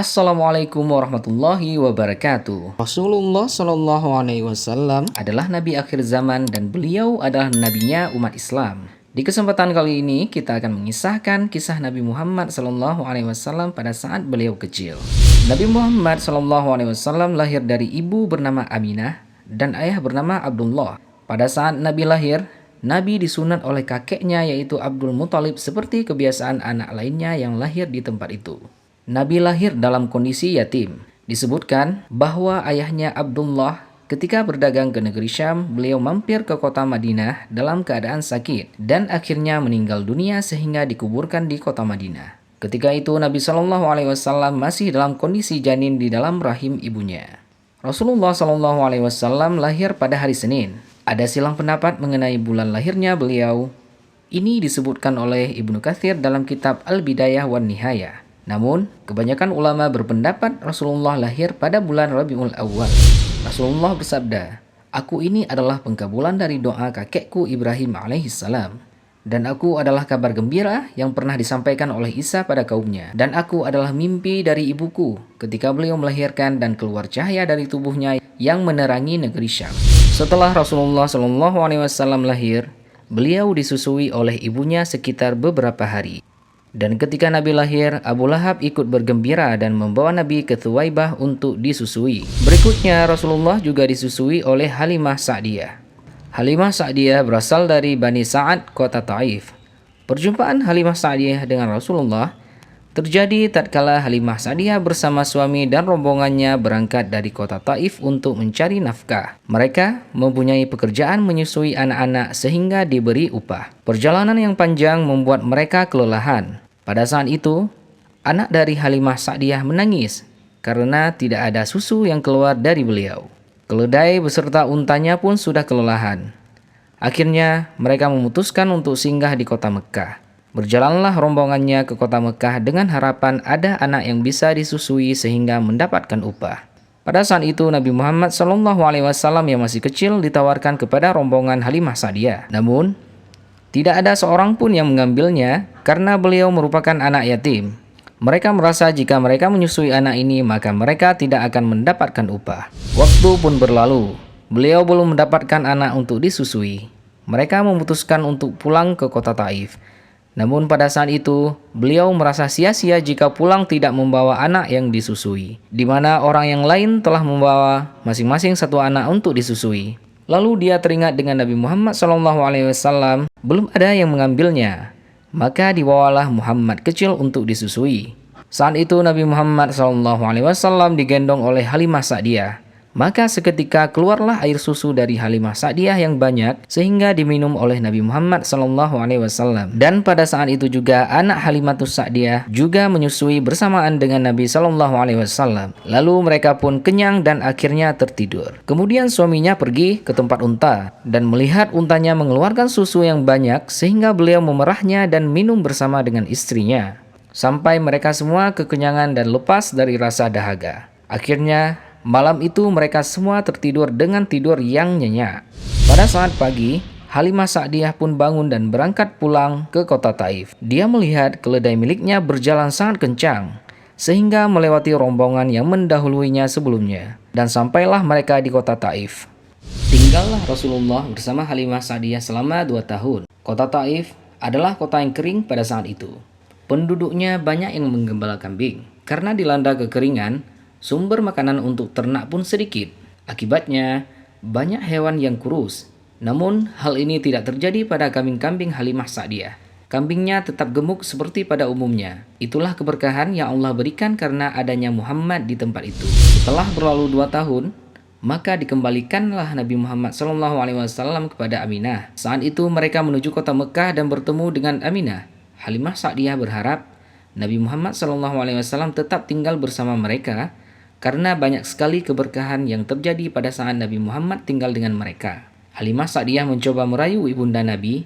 Assalamualaikum warahmatullahi wabarakatuh. Rasulullah Shallallahu Alaihi Wasallam Adalah nabi akhir zaman dan beliau adalah nabinya umat Islam. Di kesempatan kali ini kita akan mengisahkan kisah Nabi Muhammad Sallallahu Alaihi Wasallam pada saat beliau kecil. Nabi Muhammad Sallallahu Alaihi Wasallam lahir dari ibu bernama Aminah dan ayah bernama Abdullah. Pada saat Nabi lahir, Nabi disunat oleh kakeknya yaitu Abdul Muthalib seperti kebiasaan anak lainnya yang lahir di tempat itu. Nabi lahir dalam kondisi yatim. Disebutkan bahwa ayahnya Abdullah ketika berdagang ke negeri Syam, beliau mampir ke kota Madinah dalam keadaan sakit dan akhirnya meninggal dunia sehingga dikuburkan di kota Madinah. Ketika itu Nabi Shallallahu Alaihi Wasallam masih dalam kondisi janin di dalam rahim ibunya. Rasulullah Shallallahu Alaihi Wasallam lahir pada hari Senin. Ada silang pendapat mengenai bulan lahirnya beliau. Ini disebutkan oleh Ibnu Katsir dalam kitab Al-Bidayah wan Nihayah. Namun, kebanyakan ulama berpendapat Rasulullah lahir pada bulan Rabiul Awwal. Rasulullah bersabda, "Aku ini adalah pengkabulan dari doa kakekku Ibrahim alaihissalam. Dan aku adalah kabar gembira yang pernah disampaikan oleh Isa pada kaumnya. Dan aku adalah mimpi dari ibuku ketika beliau melahirkan dan keluar cahaya dari tubuhnya yang menerangi negeri Syam." Setelah Rasulullah SAW lahir, beliau disusui oleh ibunya sekitar beberapa hari. Dan ketika Nabi lahir, Abu Lahab ikut bergembira dan membawa Nabi ke Thuwaibah untuk disusui. Berikutnya Rasulullah juga disusui oleh Halimah Sa'diyah. Halimah Sa'diyah berasal dari Bani Sa'ad, kota Taif. Perjumpaan Halimah Sa'diyah dengan Rasulullah terjadi tatkala Halimah Sa'diyah bersama suami dan rombongannya berangkat dari kota Taif untuk mencari nafkah. Mereka mempunyai pekerjaan menyusui anak-anak sehingga diberi upah. Perjalanan yang panjang membuat mereka kelelahan. Pada saat itu, anak dari Halimah Sa'diyah menangis karena tidak ada susu yang keluar dari beliau. Keledai beserta untanya pun sudah kelelahan. Akhirnya mereka memutuskan untuk singgah di kota Mekah. Berjalanlah rombongannya ke kota Mekah dengan harapan ada anak yang bisa disusui sehingga mendapatkan upah. Pada saat itu Nabi Muhammad SAW yang masih kecil ditawarkan kepada rombongan Halimah Sa'diyah. Namun, tidak ada seorang pun yang mengambilnya karena beliau merupakan anak yatim. Mereka merasa jika mereka menyusui anak ini maka mereka tidak akan mendapatkan upah. Waktu pun berlalu, beliau belum mendapatkan anak untuk disusui. Mereka memutuskan untuk pulang ke kota Taif. Namun pada saat itu, beliau merasa sia-sia jika pulang tidak membawa anak yang disusui, di mana orang yang lain telah membawa masing-masing satu anak untuk disusui. Lalu dia teringat dengan Nabi Muhammad SAW, belum ada yang mengambilnya. Maka dibawalah Muhammad kecil untuk disusui. Saat itu Nabi Muhammad SAW digendong oleh Halimah Sa'diyah. Maka seketika keluarlah air susu dari Halimah Sa'diyah yang banyak sehingga diminum oleh Nabi Muhammad SAW. Dan pada saat itu juga anak Halimatus Sa'diyah juga menyusui bersamaan dengan Nabi SAW. Lalu mereka pun kenyang dan akhirnya tertidur. Kemudian suaminya pergi ke tempat unta dan melihat untanya mengeluarkan susu yang banyak sehingga beliau memerahnya dan minum bersama dengan istrinya. Sampai mereka semua kekenyangan dan lepas dari rasa dahaga. Akhirnya malam itu mereka semua tertidur dengan tidur yang nyenyak. Pada saat pagi, Halimah Sa'diyah pun bangun dan berangkat pulang ke kota Taif. Dia melihat keledai miliknya berjalan sangat kencang, sehingga melewati rombongan yang mendahuluinya sebelumnya. Dan sampailah mereka di kota Taif. Tinggallah Rasulullah bersama Halimah Sa'diyah selama 2 tahun. Kota Taif adalah kota yang kering pada saat itu. Penduduknya banyak yang menggembala kambing. Karena dilanda kekeringan, sumber makanan untuk ternak pun sedikit. Akibatnya, banyak hewan yang kurus. Namun, hal ini tidak terjadi pada kambing-kambing Halimah Sa'diyah. Kambingnya tetap gemuk seperti pada umumnya. Itulah keberkahan yang Allah berikan karena adanya Muhammad di tempat itu. Setelah berlalu 2 tahun, maka dikembalikanlah Nabi Muhammad SAW kepada Aminah. Saat itu mereka menuju kota Mekah dan bertemu dengan Aminah. Halimah Sa'diyah berharap Nabi Muhammad SAW tetap tinggal bersama mereka karena banyak sekali keberkahan yang terjadi pada saat Nabi Muhammad tinggal dengan mereka. Halimah Sa'diyah mencoba merayu ibunda Nabi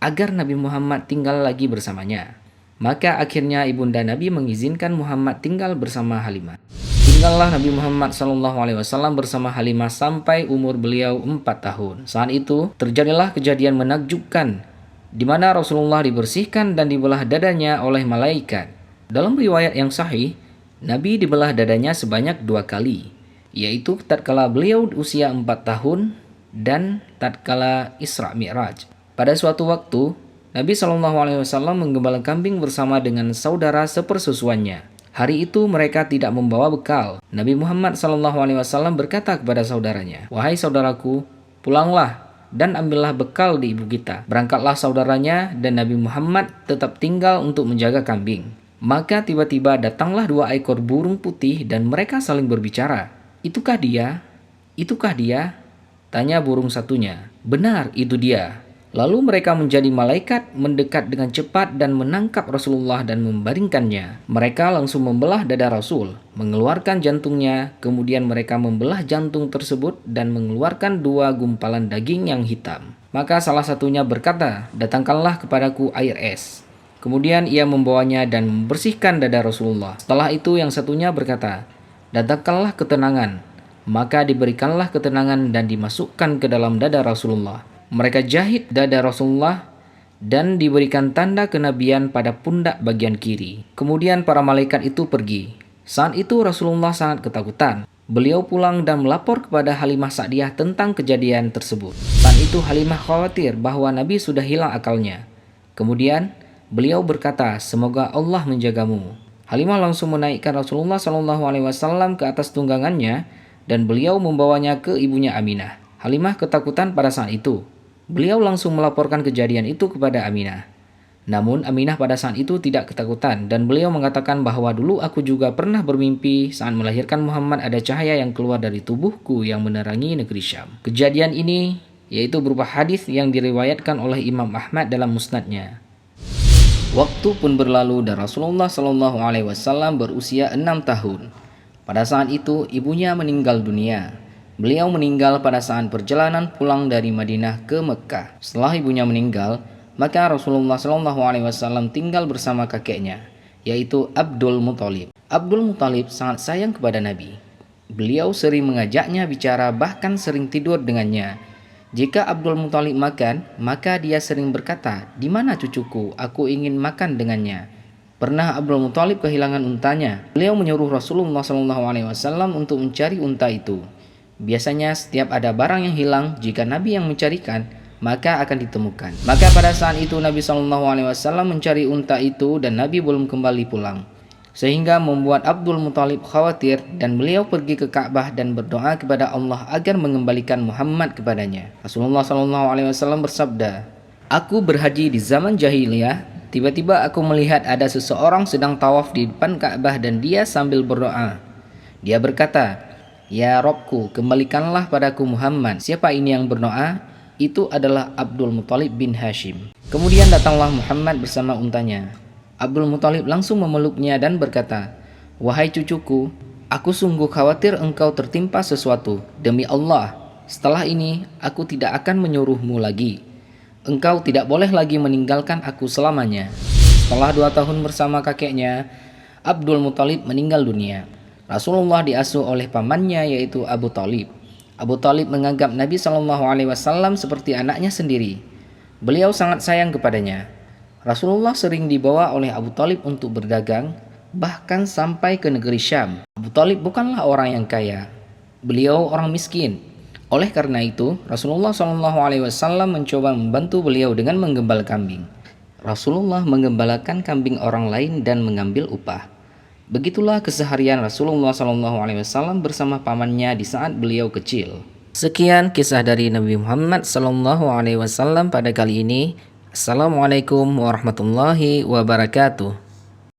agar Nabi Muhammad tinggal lagi bersamanya. Maka akhirnya ibunda Nabi mengizinkan Muhammad tinggal bersama Halimah. Tinggallah Nabi Muhammad SAW bersama Halimah sampai umur beliau 4 tahun. Saat itu terjadilah kejadian menakjubkan di mana Rasulullah dibersihkan dan dibelah dadanya oleh malaikat. Dalam riwayat yang sahih, Nabi dibelah dadanya sebanyak 2 kali, yaitu tatkala beliau usia 4 tahun dan tatkala Isra Mi'raj. Pada suatu waktu, Nabi SAW menggembala kambing bersama dengan saudara sepersusuannya. Hari itu mereka tidak membawa bekal. Nabi Muhammad SAW berkata kepada saudaranya, "Wahai saudaraku, pulanglah dan ambillah bekal di ibu kita." Berangkatlah saudaranya dan Nabi Muhammad tetap tinggal untuk menjaga kambing. Maka tiba-tiba datanglah 2 ekor burung putih dan mereka saling berbicara. "Itukah dia? Itukah dia?" tanya burung satunya. "Benar, itu dia." Lalu mereka menjadi malaikat mendekat dengan cepat dan menangkap Rasulullah dan membaringkannya. Mereka langsung membelah dada Rasul, mengeluarkan jantungnya, kemudian mereka membelah jantung tersebut dan mengeluarkan 2 gumpalan daging yang hitam. Maka salah satunya berkata, "Datangkanlah kepadaku air es." Kemudian ia membawanya dan membersihkan dada Rasulullah. Setelah itu yang satunya berkata, "Datangkanlah ketenangan." Maka diberikanlah ketenangan dan dimasukkan ke dalam dada Rasulullah. Mereka jahit dada Rasulullah dan diberikan tanda kenabian pada pundak bagian kiri. Kemudian para malaikat itu pergi. Saat itu Rasulullah sangat ketakutan. Beliau pulang dan melapor kepada Halimah Sa'diyah tentang kejadian tersebut. Saat itu Halimah khawatir bahwa Nabi sudah hilang akalnya. Kemudian beliau berkata, "Semoga Allah menjagamu." Halimah langsung menaikkan Rasulullah SAW ke atas tunggangannya dan beliau membawanya ke ibunya Aminah. Halimah ketakutan pada saat itu. Beliau langsung melaporkan kejadian itu kepada Aminah. Namun Aminah pada saat itu tidak ketakutan dan beliau mengatakan bahwa dulu aku juga pernah bermimpi saat melahirkan Muhammad ada cahaya yang keluar dari tubuhku yang menerangi negeri Syam. Kejadian ini yaitu berupa hadis yang diriwayatkan oleh Imam Ahmad dalam musnadnya. Waktu pun berlalu dan Rasulullah SAW berusia 6 tahun. Pada saat itu ibunya meninggal dunia. Beliau meninggal pada saat perjalanan pulang dari Madinah ke Mekah. Setelah ibunya meninggal, maka Rasulullah SAW tinggal bersama kakeknya, yaitu Abdul Muthalib. Abdul Muthalib sangat sayang kepada Nabi. Beliau sering mengajaknya bicara, bahkan sering tidur dengannya. Jika Abdul Muthalib makan, maka dia sering berkata, "Di mana cucuku? Aku ingin makan dengannya." Pernah Abdul Muthalib kehilangan untanya. Beliau menyuruh Rasulullah SAW untuk mencari unta itu. Biasanya setiap ada barang yang hilang, jika Nabi yang mencarikan, maka akan ditemukan. Maka pada saat itu Nabi SAW mencari unta itu dan Nabi belum kembali pulang. Sehingga membuat Abdul Muthalib khawatir dan beliau pergi ke Ka'bah dan berdoa kepada Allah agar mengembalikan Muhammad kepadanya. Rasulullah SAW bersabda, "Aku berhaji di zaman jahiliyah, tiba-tiba aku melihat ada seseorang sedang tawaf di depan Ka'bah dan dia sambil berdoa. Dia berkata, 'Ya Robku, kembalikanlah padaku Muhammad.' Siapa ini yang berdoa? Itu adalah Abdul Muthalib bin Hashim. Kemudian datanglah Muhammad bersama untanya. Abdul Muthalib langsung memeluknya dan berkata, 'Wahai cucuku, aku sungguh khawatir engkau tertimpa sesuatu. Demi Allah, setelah ini aku tidak akan menyuruhmu lagi. Engkau tidak boleh lagi meninggalkan aku selamanya.' Setelah 2 tahun bersama kakeknya, Abdul Muthalib meninggal dunia. Rasulullah diasuh oleh pamannya yaitu Abu Thalib. Abu Thalib menganggap Nabi SAW seperti anaknya sendiri. Beliau sangat sayang kepadanya. Rasulullah sering dibawa oleh Abu Thalib untuk berdagang, bahkan sampai ke negeri Syam. Abu Thalib bukanlah orang yang kaya. Beliau orang miskin. Oleh karena itu, Rasulullah SAW mencoba membantu beliau dengan menggembala kambing. Rasulullah menggembalakan kambing orang lain dan mengambil upah. Begitulah keseharian Rasulullah SAW bersama pamannya di saat beliau kecil. Sekian kisah dari Nabi Muhammad SAW pada kali ini. Assalamualaikum warahmatullahi wabarakatuh.